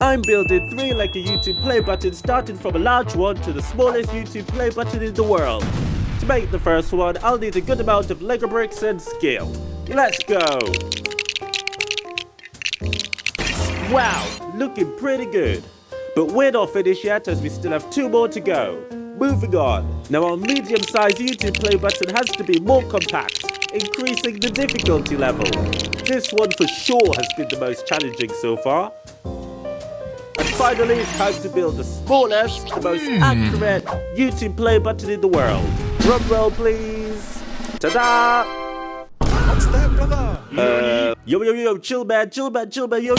I'm building 3 like a YouTube play button, starting from a large one to the smallest YouTube play button in the world. To make the first one, I'll need a good amount of Lego bricks and skill. Let's go! Wow, looking pretty good. But we're not finished yet as we still have 2 more to go. Moving on. Now our medium-sized YouTube play button has to be more compact, increasing the difficulty level. This one for sure has been the most challenging so far. And finally, it's time to build the smallest, the most accurate YouTube play button in the world. Drum roll, please. Ta-da! What's that, brother? Yo, chill man, yo.